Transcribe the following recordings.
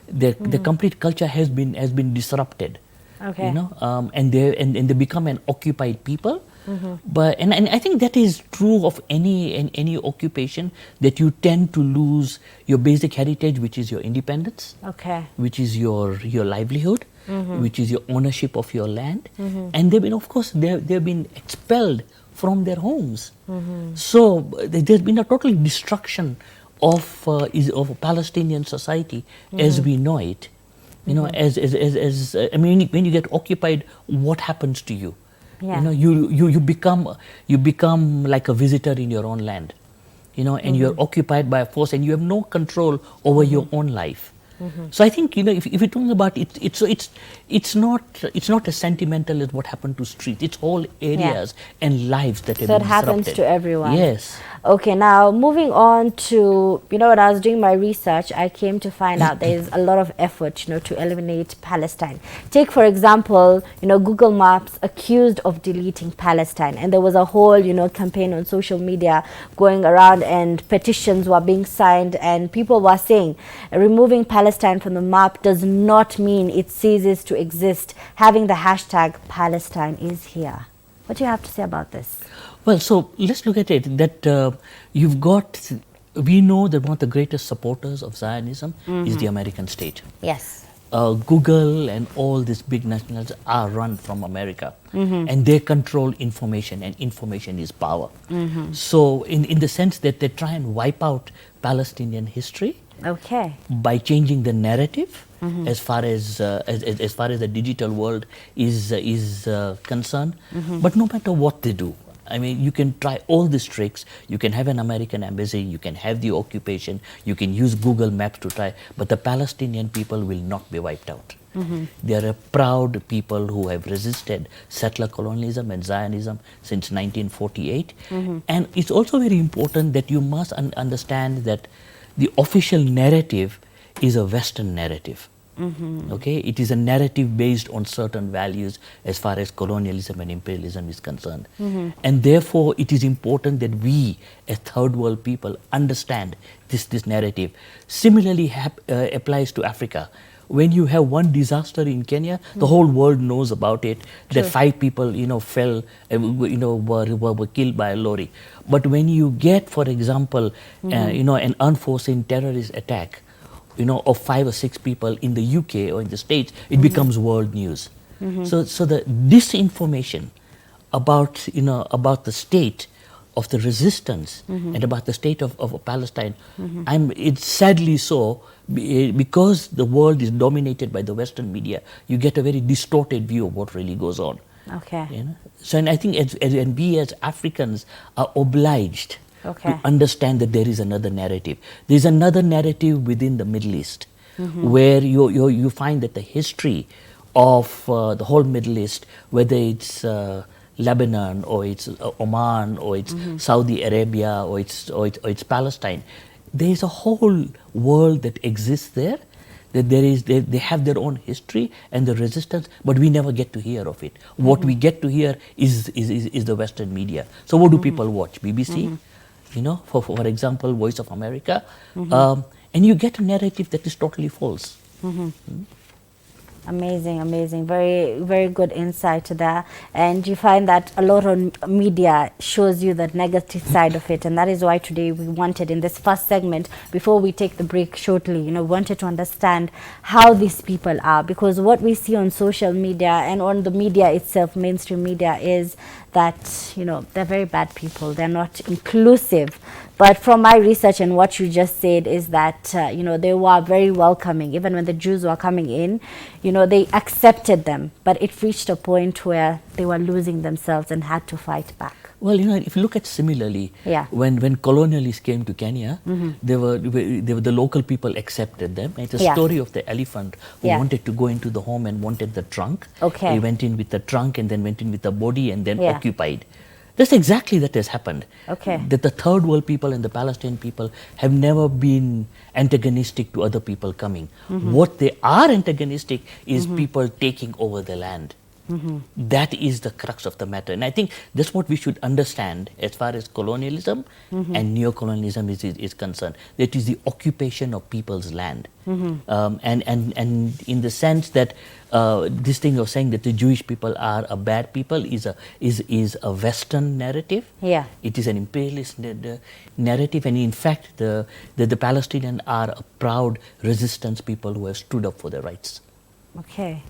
the complete culture has been disrupted. Okay. And they become an occupied people. But and I think that is true of any occupation, that you tend to lose your basic heritage, which is your independence, Okay. which is your livelihood, which is your ownership of your land, and they've been, of course, they've been expelled from their homes. So there's been a total destruction of Palestinian society as we know it. As I mean, when you get occupied, what happens to you? Yeah. You become like a visitor in your own land, and you're occupied by a force, and you have no control over your own life. So I think, if you're talking about it, it's not as sentimental as what happened to streets. It's whole areas and lives that have So been it happens disrupted. to everyone. Yes. Okay, now moving on to, when I was doing my research, I came to find out there is a lot of effort, to eliminate Palestine. Take, for example, Google Maps accused of deleting Palestine. And there was a whole, campaign on social media going around, and petitions were being signed, and people were saying removing Palestine from the map does not mean it ceases to exist. Having the hashtag Palestine is here. What do you have to say about this? Well, so let's look at it, that we know that one of the greatest supporters of Zionism is the American state. Yes. Google and all these big nationals are run from America, and they control information, and information is power. So in the sense that they try and wipe out Palestinian history, Okay. by changing the narrative as far as the digital world is concerned. But no matter what they do, I mean, you can try all these tricks. You can have an American embassy, you can have the occupation, you can use Google Maps to try, but the Palestinian people will not be wiped out. They are a proud people who have resisted settler colonialism and Zionism since 1948. And it's also very important that you must understand that the official narrative is a Western narrative. Okay, it is a narrative based on certain values as far as colonialism and imperialism is concerned, and therefore it is important that we, as third world people, understand this narrative. Similarly, applies to Africa. When you have one disaster in Kenya, the whole world knows about it. That 5 people, fell, were killed by a lorry. But when you get, for example, an unforeseen terrorist attack, of 5 or 6 people in the UK or in the States, it becomes world news. So the disinformation about the state of the resistance and about the state of Palestine, it's sadly so, because the world is dominated by the Western media, you get a very distorted view of what really goes on. Okay. So, and I think and we as Africans are obliged Okay. to understand that there is another narrative. There is another narrative within the Middle East, where you find that the history of the whole Middle East, whether it's Lebanon or it's Oman or it's Saudi Arabia or it's Palestine, there is a whole world that exists there. That they have their own history and the resistance, but we never get to hear of it. What we get to hear is the Western media. So what do people watch? BBC, for example, Voice of America, and you get a narrative that is totally false. Amazing, amazing. Very, very good insight to that. And you find that a lot of media shows you the negative side of it. And that is why today we wanted, in this first segment, before we take the break shortly, wanted to understand how these people are. Because what we see on social media and on the media itself, mainstream media, is that, they're very bad people. They're not inclusive. But from my research and what you just said is that, they were very welcoming. Even when the Jews were coming in, they accepted them. But it reached a point where they were losing themselves and had to fight back. Well, if you look at similarly, when colonialists came to Kenya, they were the local people accepted them. It's a story of the elephant who wanted to go into the home and wanted the trunk. Okay. He went in with the trunk and then went in with the body and then occupied. That's exactly that has happened. Okay. That the third world people and the Palestinian people have never been antagonistic to other people coming. What they are antagonistic is people taking over the land. That is the crux of the matter. And I think that's what we should understand as far as colonialism and neocolonialism is concerned. That is the occupation of people's land. And in the sense that this thing of saying that the Jewish people are a bad people is a Western narrative. Yeah. It is an imperialist narrative. And in fact, the Palestinians are a proud resistance people who have stood up for their rights. Okay.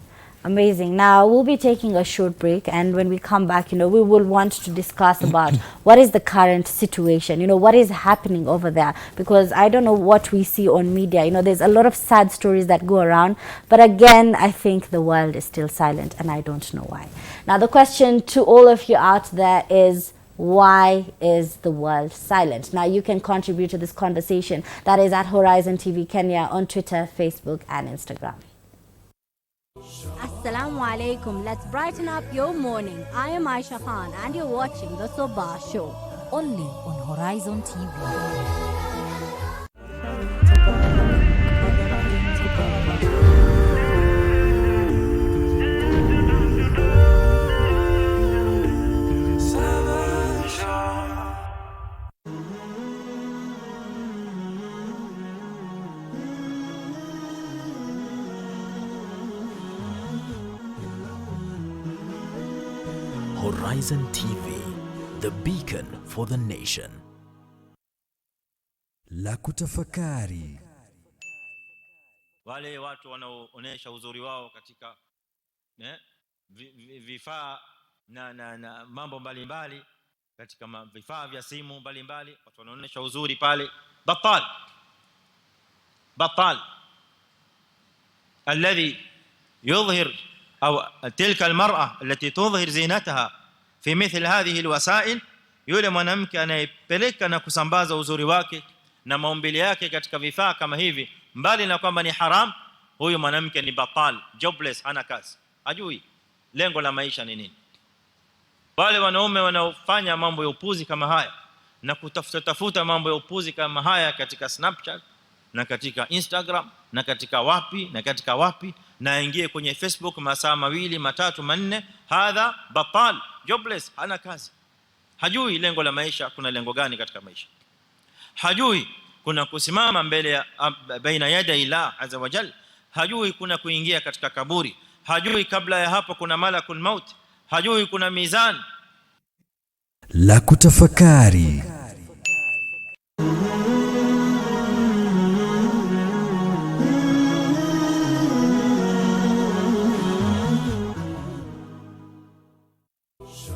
Amazing. Now we'll be taking a short break, and when we come back, we will want to discuss about what is the current situation, what is happening over there, because I don't know what we see on media. There's a lot of sad stories that go around, but again, I think the world is still silent, and I don't know why. Now the question to all of you out there is, why is the world silent? Now you can contribute to this conversation. That is at Horizontv Kenya on Twitter, Facebook, and Instagram. Assalamu alaikum. Let's brighten up your morning. I am Aisha Khan and you're watching the Sabah show. Only on Horizon TV. Horizon TV, the beacon for the nation. La kutafakari. Wale watu wanaoonyesha uzuri wao katika vifaa na mambo mbalimbali, katika vifaa vya simu mbalimbali, watu wanaonyesha uzuri pale. Batal alladhi يظهر أو تلك المرأة التي تظهر زينتها في مثل هذه الوسائل, yule mwanamke anayepeleka na kusambaza uzuri wake na maumbile yake katika vifaa kama hivi, mbali na kwamba ni haram, huyu mwanamke ni batal, jobless, hana kazi, hajui lengo la maisha ni nini. Wale wanaume wanaofanya mambo ya upuzi kama haya na kutafuta mambo ya upuzi kama haya katika Snapchat na katika Instagram na katika wapi na ingie kwenye Facebook masaa 2, 3, 4, hadha batal, jobless, hana kazi, hajui lengo la maisha, kuna lengo gani katika maisha, hajui kuna kusimama mbele ya baina yada ila azza wa jalla, hajui kuna kuingia katika kaburi, hajui kabla ya hapo kuna malakul maut, hajui kuna mizan. La kutafakari.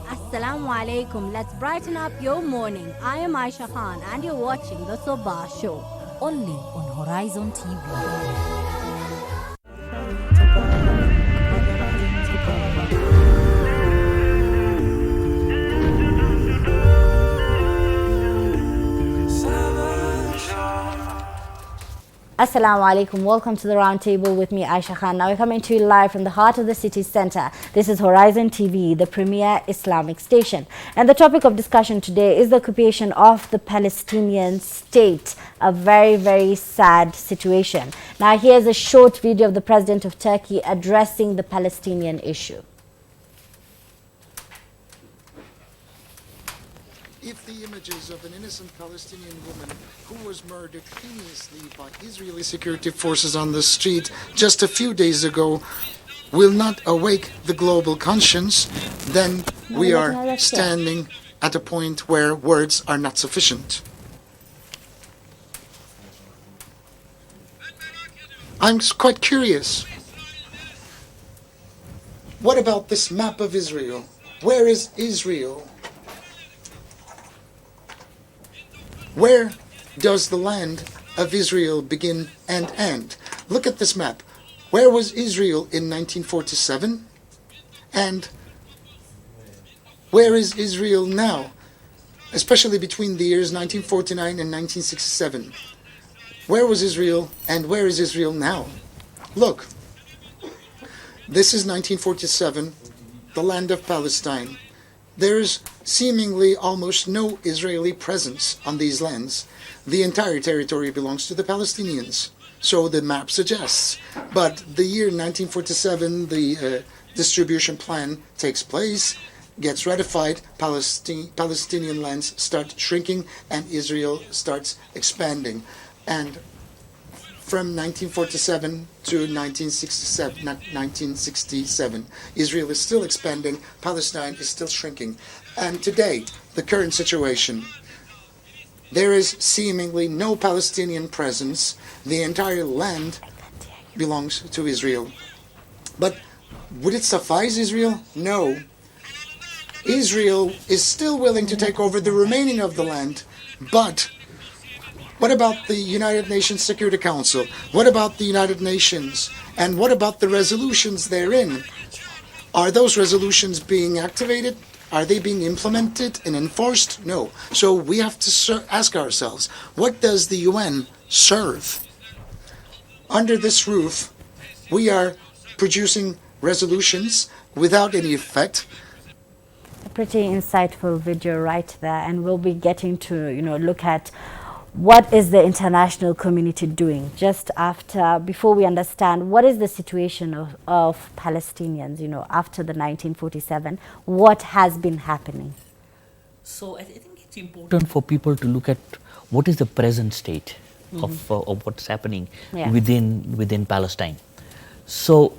Assalamu alaikum. Let's brighten up your morning. I am Aisha Khan and you're watching the Sabah show. Only on Horizon TV. Assalamu alaikum. Welcome to the round table with me, Aisha Khan. Now we're coming to you live from the heart of the city center. This is Horizon TV, the premier Islamic station. And the topic of discussion today is the occupation of the Palestinian state. A very, very sad situation. Now here's a short video of the president of Turkey addressing the Palestinian issue. If the images of an innocent Palestinian woman who was murdered heinously by Israeli security forces on the street just a few days ago will not awake the global conscience, then we are standing at a point where words are not sufficient. I'm quite curious. What about this map of Israel? Where is Israel? Where does the land of Israel begin and end? Look at this map. Where was Israel in 1947? And where is Israel now? Especially between the years 1949 and 1967. Where was Israel and where is Israel now? Look, this is 1947, the land of Palestine. There's seemingly almost no Israeli presence on these lands. The entire territory belongs to the Palestinians, so the map suggests. But the year 1947, the distribution plan takes place, gets ratified, Palestinian lands start shrinking, and Israel starts expanding. And from 1947 to 1967, Israel is still expanding, Palestine is still shrinking. And today, the current situation, there is seemingly no Palestinian presence. The entire land belongs to Israel. But would it suffice Israel? No. Israel is still willing to take over the remaining of the land, but what about the United Nations Security Council? What about the United Nations? And what about the resolutions therein? Are those resolutions being activated? Are they being implemented and enforced? No. So we have to ask ourselves, what does the UN serve? Under this roof, we are producing resolutions without any effect. A pretty insightful video right there, and we'll be getting to look at what is the international community doing just after, before we understand what is the situation of Palestinians, after the 1947, what has been happening. So I think it's important for people to look at what is the present state of what's happening within Palestine. So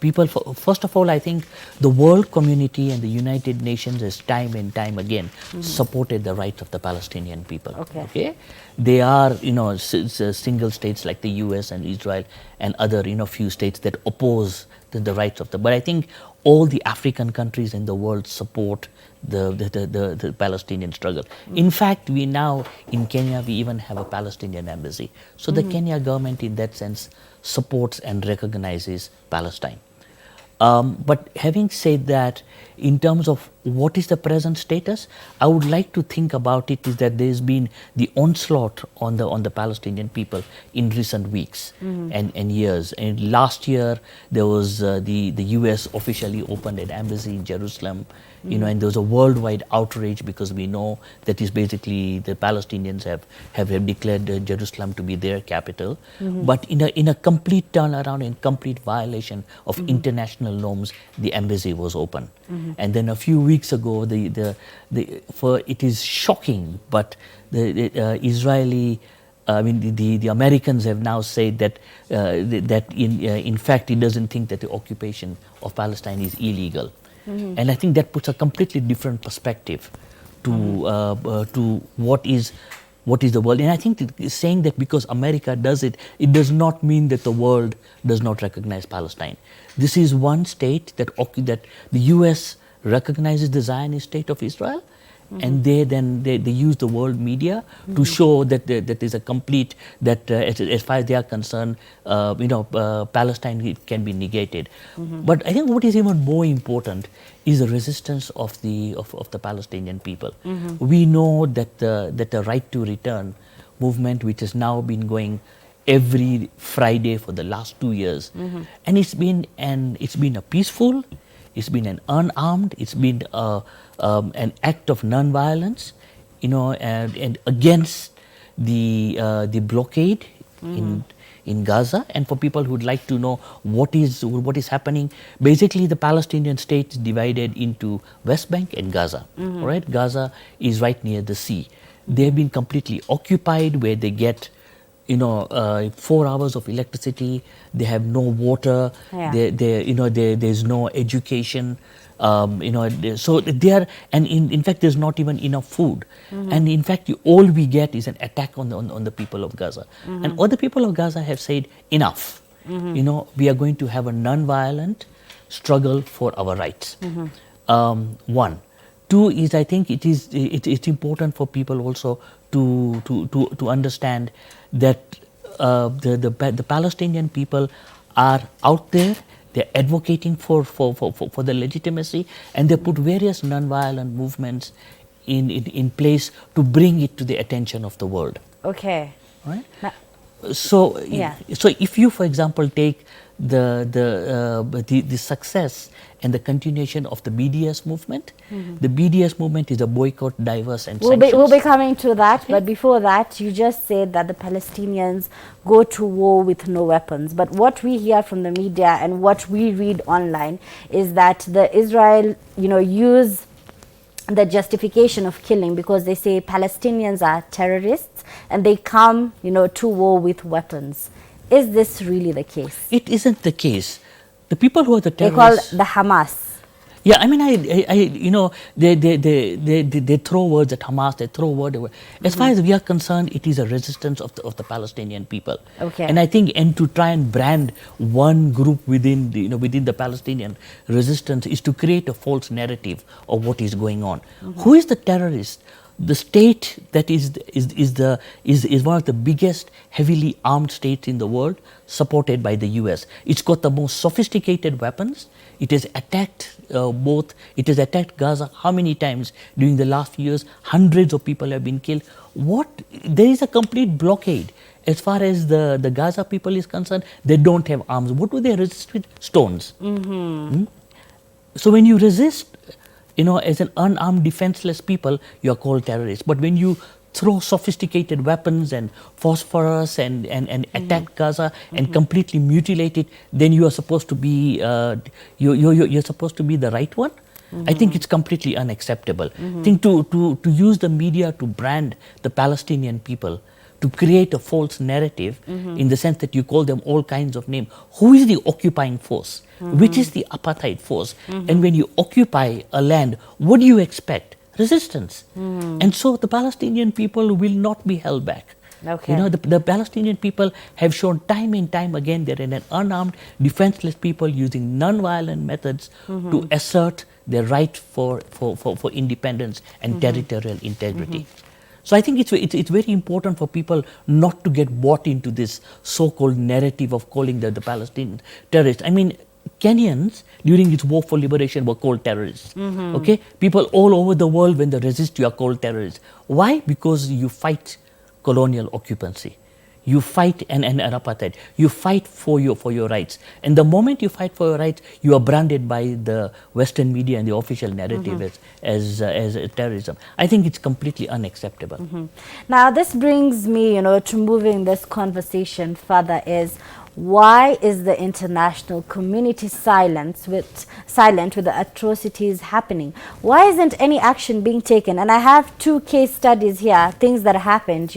people, first of all, I think the world community and the United Nations has time and time again supported the rights of the Palestinian people. Okay, they are single states like the US and Israel and other few states that oppose the rights of the. But I think all the African countries in the world support the Palestinian struggle. In fact, we now in Kenya we even have a Palestinian embassy. So the Kenya government, in that sense, supports and recognizes Palestine. But having said that, in terms of what is the present status, I would like to think about it is that there's been the onslaught on the Palestinian people in recent weeks and years. And last year there was the US officially opened an embassy in Jerusalem. And there was a worldwide outrage because we know that is basically the Palestinians have declared Jerusalem to be their capital. But in a complete turnaround, in complete violation of international norms, the embassy was open. And then a few weeks ago, it is shocking, but the Israeli, the Americans have now said that in fact it doesn't think that the occupation of Palestine is illegal. And I think that puts a completely different perspective to what is the world. And I think saying that because America does it, it does not mean that the world does not recognize Palestine. This is one state that the US recognizes the Zionist state of Israel, and they use the world media to show that there's a complete, that as far as they are concerned, Palestine can be negated. But I think what is even more important is the resistance of the Palestinian people. We know that the right to return movement, which has now been going every Friday for the last 2 years, and it's been a peaceful, it's been an unarmed, it's been an act of non-violence, and against the blockade in Gaza. And for people who would like to know what is happening, basically the Palestinian state is divided into West Bank and Gaza. All right, Gaza is right near the sea. They've been completely occupied, where they get 4 hours of electricity. They have no water. There's no education. So they are, and in fact, there's not even enough food. And in fact, all we get is an attack on the people of Gaza. And other people of Gaza have said enough. We are going to have a non-violent struggle for our rights. One. Two is, I think it's important for people also to understand that the Palestinian people are out there. They're advocating for the legitimacy, and they put various non-violent movements in place to bring it to the attention of the world. Okay. Right. So if you, for example, take the success and the continuation of the BDS movement. The BDS movement is a boycott, diverse, and sanctions. We'll be coming to that, but before that, you just said that the Palestinians go to war with no weapons. But what we hear from the media and what we read online is that the Israel, use the justification of killing because they say Palestinians are terrorists and they come, to war with weapons. Is this really the case? It isn't the case. The people who are the They call terrorists... the Hamas. Yeah, I mean, they throw words at Hamas, they throw words. As far as we are concerned, it is a resistance of the Palestinian people. Okay. And I think, and to try and brand one group within the Palestinian resistance is to create a false narrative of what is going on. Who is the terrorist? The state that is one of the biggest heavily armed states in the world, supported by the US. It's got the most sophisticated weapons. It has attacked it has attacked Gaza how many times during the last few years? Hundreds of people have been killed. There is a complete blockade. As far as the Gaza people is concerned, they don't have arms. What do they resist with? Stones. So when you resist, as an unarmed, defenseless people, you are called terrorists. But when you throw sophisticated weapons and phosphorus and attack Gaza and completely mutilate it, then you are supposed to be you're supposed to be the right one. I think it's completely unacceptable. I think to use the media to brand the Palestinian people, to create a false narrative in the sense that you call them all kinds of names. Who is the occupying force? Which is the apartheid force? And when you occupy a land, what do you expect? Resistance. And so the Palestinian people will not be held back. Okay. The Palestinian people have shown time and time again they're an unarmed, defenseless people using non-violent methods to assert their right for independence and territorial integrity. So I think it's very important for people not to get bought into this so-called narrative of calling the Palestinians terrorists. I mean, Kenyans during its war for liberation were called terrorists. Okay, people all over the world, when they resist, you are called terrorists. Why? Because you fight colonial occupancy. You fight an apartheid. You fight for your rights. And the moment you fight for your rights, you are branded by the Western media and the official narrative as terrorism. I think it's completely unacceptable. Now, this brings me, to moving this conversation further is, why is the international community silent with the atrocities happening? Why isn't any action being taken? And I have two case studies here, things that happened,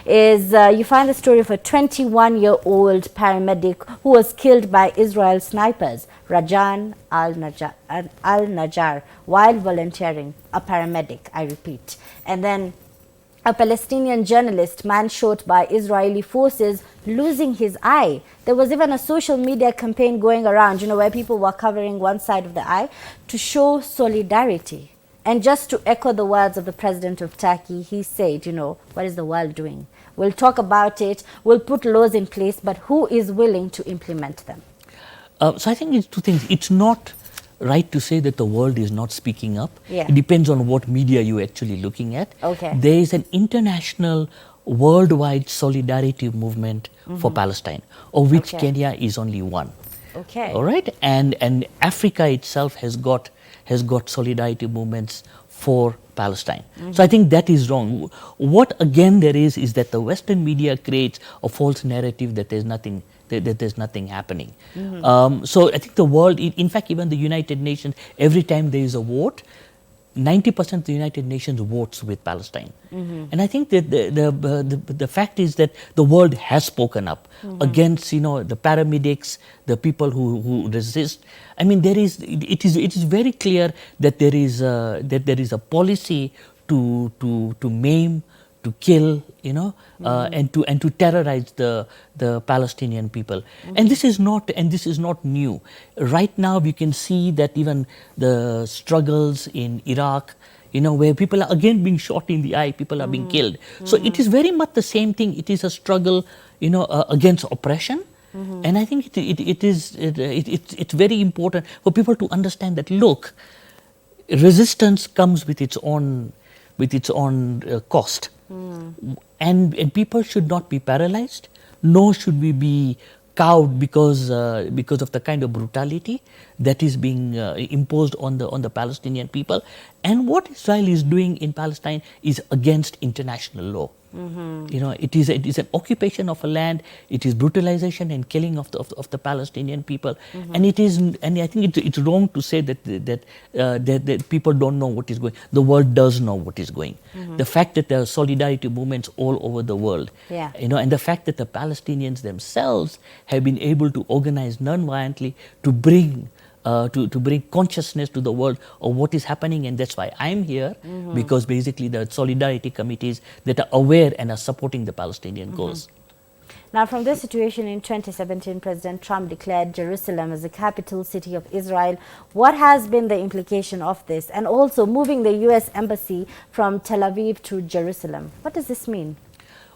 is you find the story of a 21-year-old paramedic who was killed by Israel snipers, Rajan al-Najjar, while volunteering, a paramedic, I repeat. And then a Palestinian journalist, man shot by Israeli forces, losing his eye. There was even a social media campaign going around, where people were covering one side of the eye to show solidarity. And just to echo the words of the president of Turkey, he said, what is the world doing? We'll talk about it, we'll put laws in place, but who is willing to implement them? So I think it's two things. It's not right to say that the world is not speaking up. Yeah. It depends on what media you're actually looking at. Okay. There is an international, worldwide solidarity movement for Palestine, of which Kenya is only one. Okay. All right, and Africa itself has got solidarity movements for Palestine. So I think that is wrong. What again there is that the Western media creates a false narrative that there's nothing. That there's nothing happening. So I think the world, in fact, even the United Nations, every time there is a vote, 90% of the United Nations votes with Palestine. And I think that the fact is that the world has spoken up against, the paramedics, the people who resist. I mean, it is very clear that there is a policy to maim, to kill, and to terrorize the Palestinian people. And this is not new. Right now we can see that even the struggles in Iraq, where people are again being shot in the eye, people are being killed. So it is very much the same thing. It is a struggle, against oppression. And I think it's very important for people to understand that, look, resistance comes with its own cost. And people should not be paralyzed, nor should we be cowed because of the kind of brutality that is being imposed on the Palestinian people. And what Israel is doing in Palestine is against international law. You know, it is an occupation of a land. It is brutalization and killing of the Palestinian people, and I think it's wrong to say that people don't know what is going. The world does know what is going. The fact that there are solidarity movements all over the world, you know, and the fact that the Palestinians themselves have been able to organize non-violently to bring consciousness to the world of what is happening. And that's why I'm here, because basically the solidarity committees that are aware and are supporting the Palestinian cause. Now, from this situation in 2017, President Trump declared Jerusalem as the capital city of Israel. What has been the implication of this? And also moving the U.S. embassy from Tel Aviv to Jerusalem. What does this mean?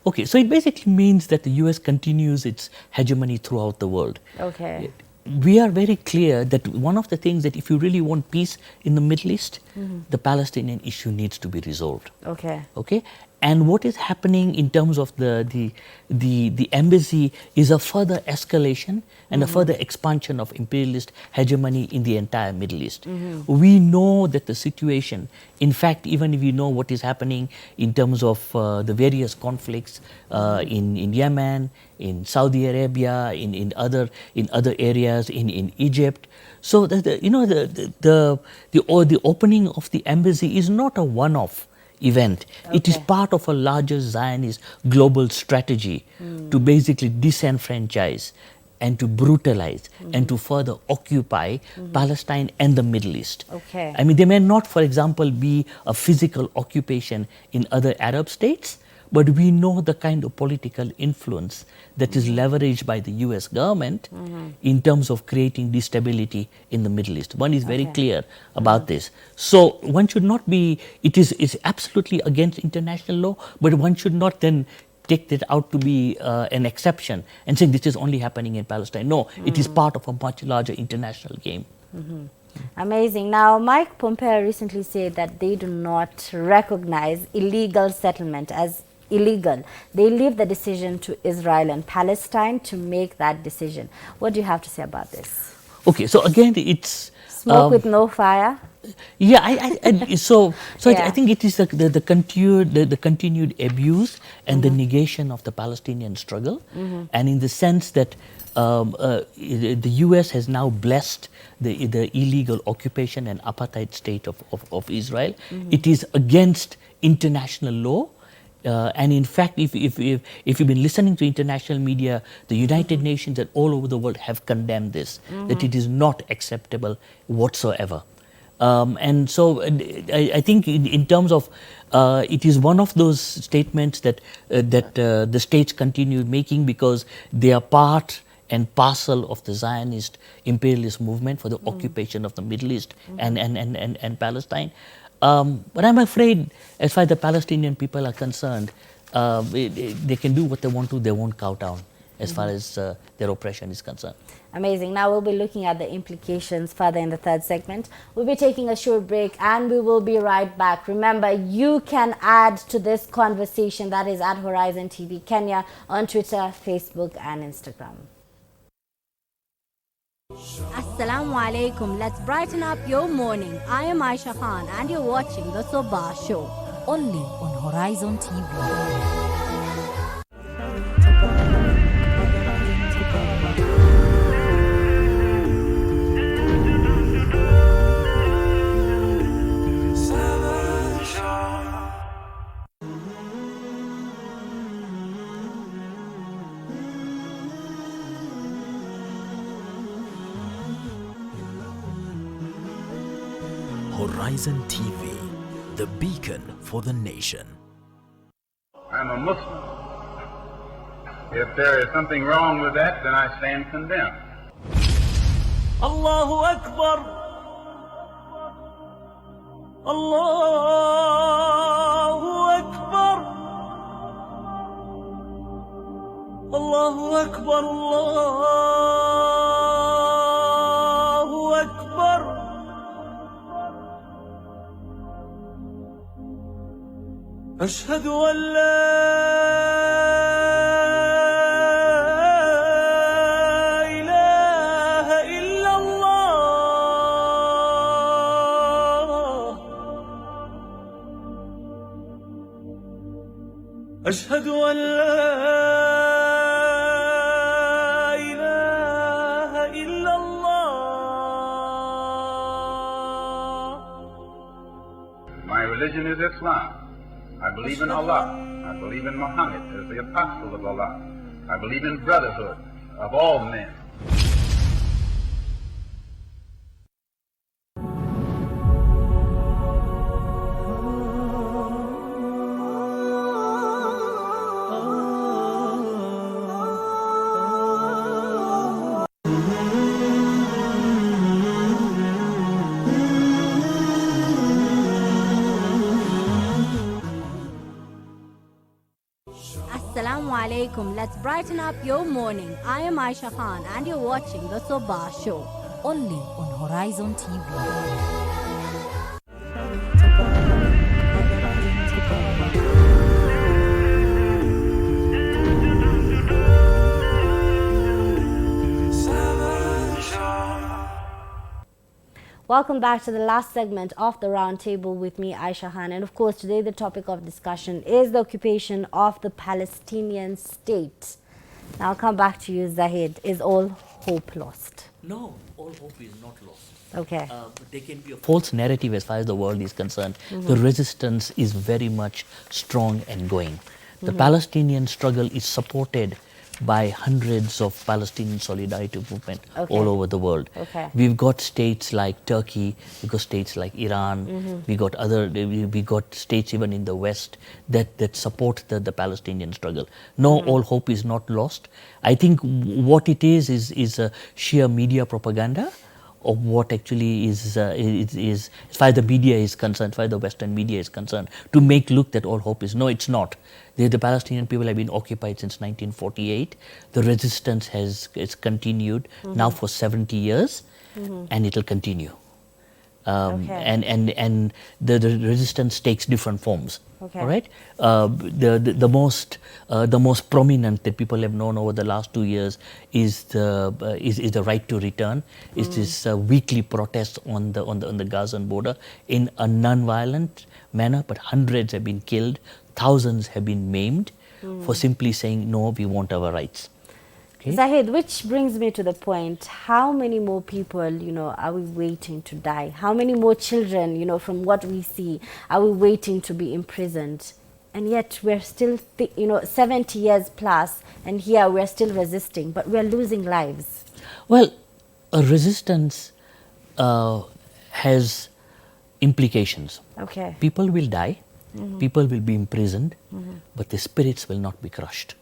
Okay, so it basically means that the U.S. continues its hegemony throughout the world. Okay. We are very clear that one of the things that if you really want peace in the Middle East, the Palestinian issue needs to be resolved. Okay. Okay? And what is happening in terms of the embassy is a further escalation and a further expansion of imperialist hegemony in the entire Middle East. We know that the situation, in fact, even if we know what is happening in terms of the various conflicts in Yemen, in Saudi Arabia, in other areas, in Egypt. So the opening of the embassy is not a one-off event. Okay. It is part of a larger Zionist global strategy to basically disenfranchise and to brutalize and to further occupy Palestine and the Middle East. Okay. I mean, there may not, for example, be a physical occupation in other Arab states, but we know the kind of political influence that is leveraged by the US government in terms of creating instability in the Middle East. One is very clear about this. So one should not be, it's absolutely against international law, but one should not then take that out to be an exception and saying this is only happening in Palestine. No, it is part of a much larger international game. Amazing. Now, Mike Pompeo recently said that they do not recognize illegal settlement as illegal. They leave the decision to Israel and Palestine to make that decision. What do you have to say about this? Okay, so again, it's smoke with no fire. Yeah, I think it is the continued abuse and the negation of the Palestinian struggle, and in the sense that the U.S. has now blessed the illegal occupation and apartheid state of Israel. It is against international law. And in fact, if you've been listening to international media, the United Nations and all over the world have condemned this, that it is not acceptable whatsoever. And so I think in terms of, it is one of those statements that the states continue making because they are part and parcel of the Zionist imperialist movement for the occupation of the Middle East and Palestine. But I'm afraid, as far as the Palestinian people are concerned, they can do what they want to. They won't cow down as far as their oppression is concerned. Amazing. Now we'll be looking at the implications further in the third segment. We'll be taking a short break and we will be right back. Remember, you can add to this conversation, that is at Horizontv Kenya on Twitter, Facebook and Instagram. Assalamu alaikum. Let's brighten up your morning. I am Aisha Khan and you're watching the Sabah Show. Only on Horizon TV. Horizon TV, the beacon for the nation. I'm a Muslim. If there is something wrong with that, then I stand condemned. Allahu Akbar. Allahu Akbar. Allahu Akbar. Allahu Akbar. أشهد أن لا أشهد أن لا إله إلا الله. My religion is Islam. I believe in Allah. I believe in Muhammad as the apostle of Allah. I believe in brotherhood of all men. Assalamu alaikum. Let's brighten up your morning. I am Aisha Khan and you're watching the Sabah show. Only on Horizon TV. Welcome back to the last segment of the roundtable with me, Aisha Khan. And of course, today the topic of discussion is the occupation of the Palestinian state. Now I'll come back to you, Zahid. Is all hope lost? No, all hope is not lost. Okay. There can be a false narrative as far as the world is concerned. The resistance is very much strong and going. The Palestinian struggle is supported by hundreds of Palestinian solidarity movement all over the world. Okay. We've got states like Turkey, we've got states like Iran, we got states even in the West that support the Palestinian struggle. No, all hope is not lost. I think what it is a sheer media propaganda of what actually is as far as the media is concerned, as far as the Western media is concerned, to make look that all hope is. No, it's not. The Palestinian people have been occupied since 1948. The resistance has continued now for 70 years, and it will continue. And the resistance takes different forms. Okay. All right. The most prominent that people have known over the last 2 years is the right to return. Is this weekly protest on the Gazan border in a non-violent manner, but hundreds have been killed, thousands have been maimed for simply saying no, we want our rights. Okay? Zahid, which brings me to the point, how many more people, are we waiting to die? How many more children, from what we see, are we waiting to be imprisoned? And yet we're still, 70 years plus, and here we're still resisting, but we're losing lives. Well, a resistance has implications. Okay. People will die, people will be imprisoned, but the spirits will not be crushed.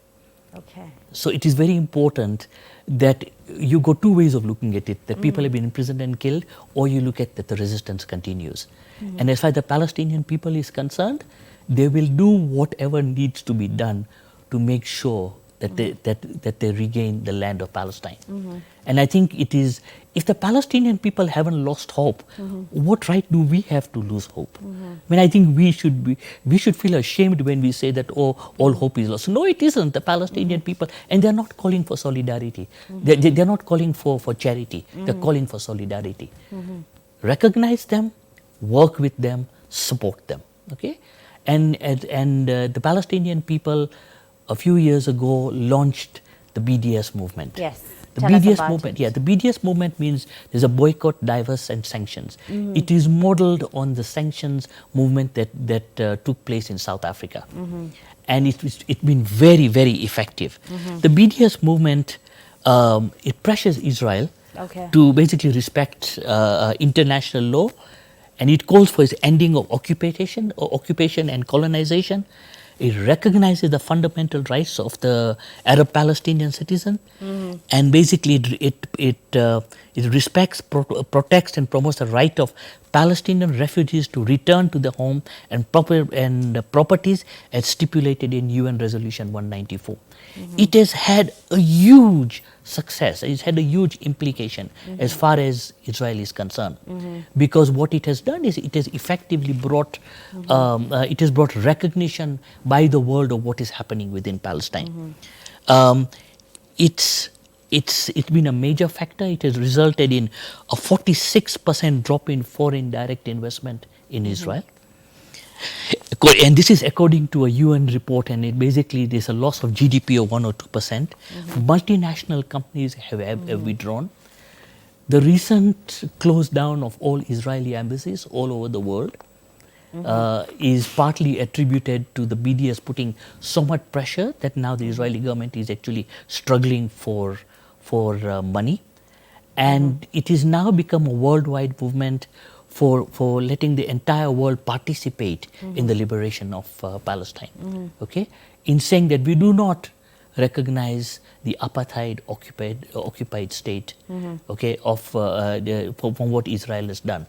Okay. So it is very important that you go two ways of looking at it, that people have been imprisoned and killed, or you look at that the resistance continues. And as far as the Palestinian people is concerned, they will do whatever needs to be done to make sure that they regain the land of Palestine. And I think it is, if the Palestinian people haven't lost hope, what right do we have to lose hope? I mean, I think we should feel ashamed when we say that, oh, all hope is lost. No, it isn't. The Palestinian people, and they're not calling for solidarity. They're not calling for charity. They're calling for solidarity. Recognize them, work with them, support them. Okay, and the Palestinian people a few years ago launched the BDS movement. Yes. The BDS movement, the BDS movement means there's a boycott, diverse, and sanctions. It is modeled on the sanctions movement that took place in South Africa, and it's been very, very effective. The BDS movement it pressures Israel to basically respect international law, and it calls for its ending of occupation and colonization. It recognizes the fundamental rights of the Arab Palestinian citizen, and basically it respects, protects, and promotes the right of Palestinian refugees to return to their home and properties as stipulated in UN Resolution 194. It has had a huge success. It's had a huge implication as far as Israel is concerned, because what it has done is it has effectively brought recognition by the world of what is happening within Palestine. It's been a major factor. It has resulted in a 46% drop in foreign direct investment in Israel. And this is according to a UN report, and it basically there's a loss of GDP of 1 or 2%. Multinational companies have withdrawn. The recent close down of all Israeli embassies all over the world is partly attributed to the BDS putting so much pressure that now the Israeli government is actually struggling for money. And it has now become a worldwide movement for letting the entire world participate in the liberation of Palestine. Okay, in saying that we do not recognize the apartheid occupied state, okay, of from what Israel has done.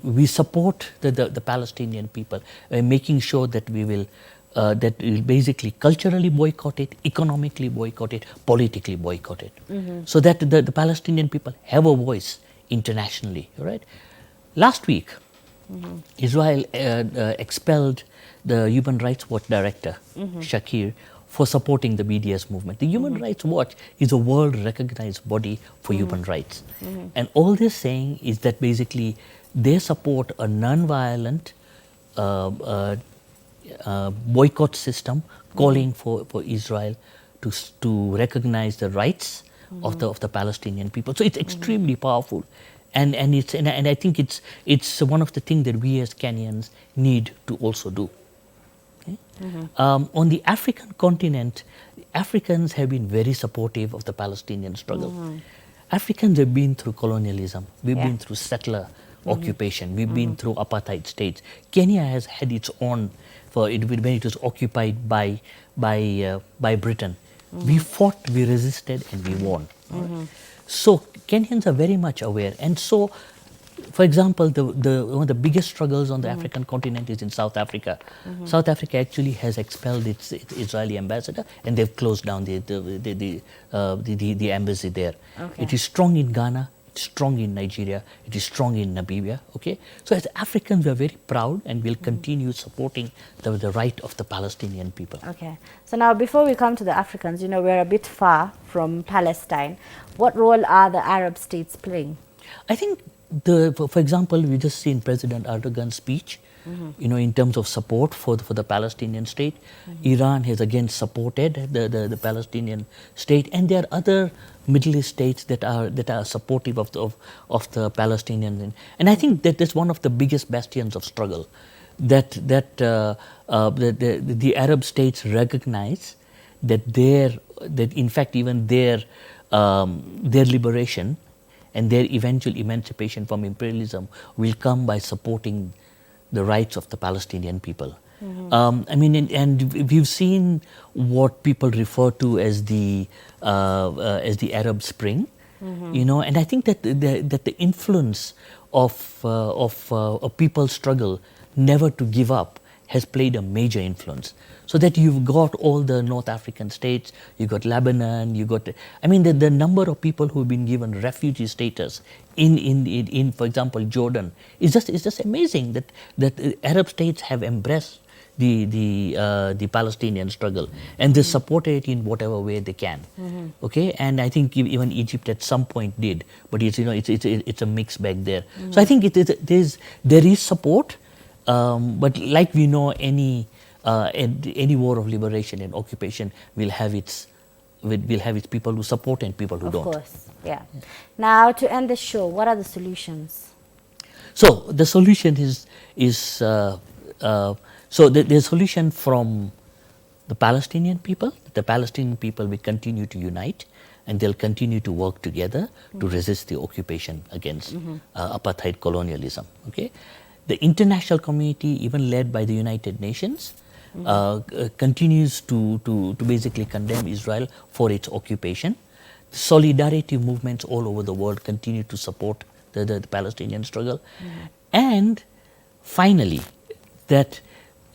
We support the Palestinian people, making sure that we will basically culturally boycott it, economically boycott it, politically boycott it, so that the Palestinian people have a voice internationally, right? Last week, Israel expelled the Human Rights Watch director, Shakir, for supporting the BDS movement. The Human Rights Watch is a world-recognized body for human rights. And all they're saying is that basically they support a non-violent boycott system calling for Israel to recognize the rights of the Palestinian people. So it's extremely powerful. And I think it's one of the things that we as Kenyans need to also do. Okay? On the African continent, Africans have been very supportive of the Palestinian struggle. Africans have been through colonialism. We've been through settler occupation. We've been through apartheid states. Kenya has had its own when it was occupied by Britain. We fought, we resisted, and we won. So Kenyans are very much aware, and so, for example, one of the biggest struggles on the African continent is in South Africa. South Africa actually has expelled its Israeli ambassador, and they've closed down the embassy there. Okay. It is strong in Ghana, it's strong in Nigeria, it is strong in Namibia. Okay, so as Africans, we are very proud, and will continue supporting the right of the Palestinian people. Okay. So now, before we come to the Africans, you know, we're a bit far from Palestine. What role are the Arab states playing? I think, for example, we just seen President Erdogan's speech, you know, in terms of support for the Palestinian state. Iran has again supported the Palestinian state, and there are other Middle East states that are supportive of the Palestinians. And I think that is one of the biggest bastions of struggle, that the Arab states recognize that in fact even their liberation and their eventual emancipation from imperialism will come by supporting the rights of the Palestinian people. I mean, and we've seen what people refer to as the Arab Spring, you know, and I think that the influence of a people's struggle never to give up has played a major influence. So that you've got all the North African states, you got Lebanon, you got, I mean, the number of people who've been given refugee status in for example, Jordan is just amazing that Arab states have embraced the Palestinian struggle, and they support it in whatever way they can. Okay, and I think even Egypt at some point did, but it's a mixed bag there. So I think there is support, but like we know, any war of liberation and occupation will have its people who support and people who don't. Of course, yeah. Now, to end the show, what are the solutions? So the solution is the solution from the Palestinian people. The Palestinian people will continue to unite, and they'll continue to work together to resist the occupation against apartheid colonialism. Okay, the international community, even led by the United Nations, continues to basically condemn Israel for its occupation. Solidarity movements all over the world continue to support the Palestinian struggle. And finally, that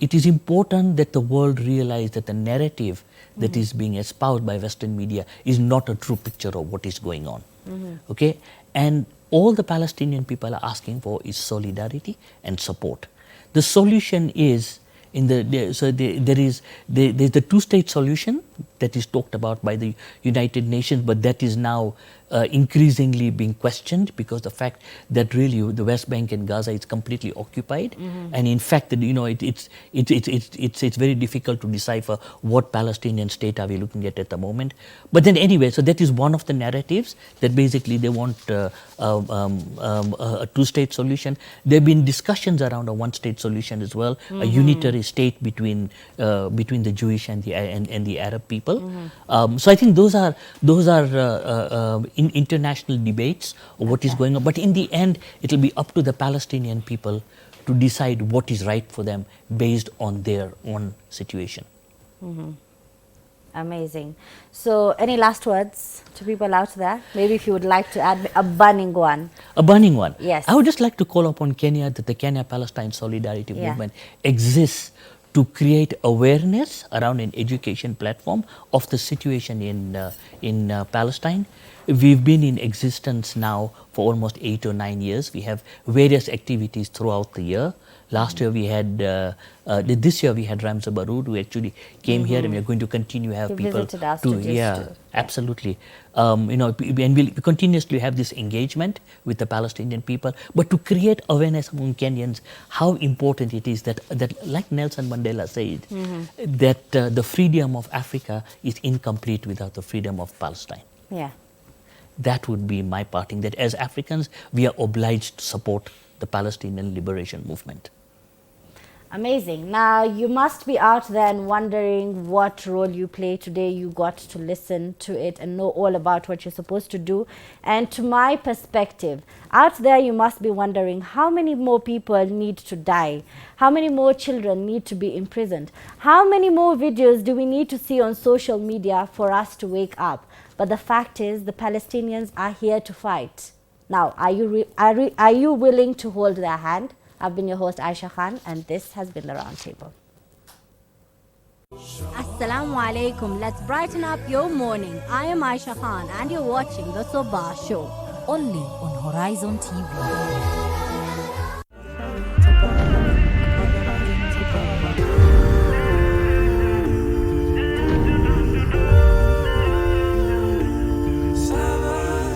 it is important that the world realize that the narrative that is being espoused by Western media is not a true picture of what is going on. Okay, and all the Palestinian people are asking for is solidarity and support. The solution is there's the two-state solution that is talked about by the United Nations, but that is now increasingly being questioned because the fact that really the West Bank and Gaza is completely occupied, and in fact, it's very difficult to decipher what Palestinian state are we looking at the moment. But then anyway, so that is one of the narratives that basically they want a two-state solution. There have been discussions around a one-state solution as well, a unitary state between the Jewish and the Arab people. So I think those are in international debates of what is going on. But in the end, it will be up to the Palestinian people to decide what is right for them based on their own situation. Amazing. So any last words to people out there? Maybe if you would like to add a burning one. A burning one? Yes. I would just like to call upon Kenya that the Kenya-Palestine Solidarity Movement exists to create awareness around an education platform of the situation in Palestine. We've been in existence now for almost 8 or 9 years. We have various activities throughout the year. Last year we had, this year we had Ramza Baroud, who actually came here, and we are going to continue to have people visited our to, studios too. absolutely. And we'll continuously have this engagement with the Palestinian people, but to create awareness among Kenyans how important it is that like Nelson Mandela said, that the freedom of Africa is incomplete without the freedom of Palestine. Yeah. That would be my parting, that as Africans, we are obliged to support the Palestinian liberation movement. Amazing. Now, you must be out there and wondering what role you play today. You got to listen to it and know all about what you're supposed to do. And to my perspective, out there you must be wondering how many more people need to die? How many more children need to be imprisoned? How many more videos do we need to see on social media for us to wake up? But the fact is, the Palestinians are here to fight. Now, are you willing to hold their hand? I've been your host, Aisha Khan, and this has been The Roundtable. Assalamu alaikum. Let's brighten up your morning. I am Aisha Khan, and you're watching The Sabah Show. Only on Horizon TV. Sabah.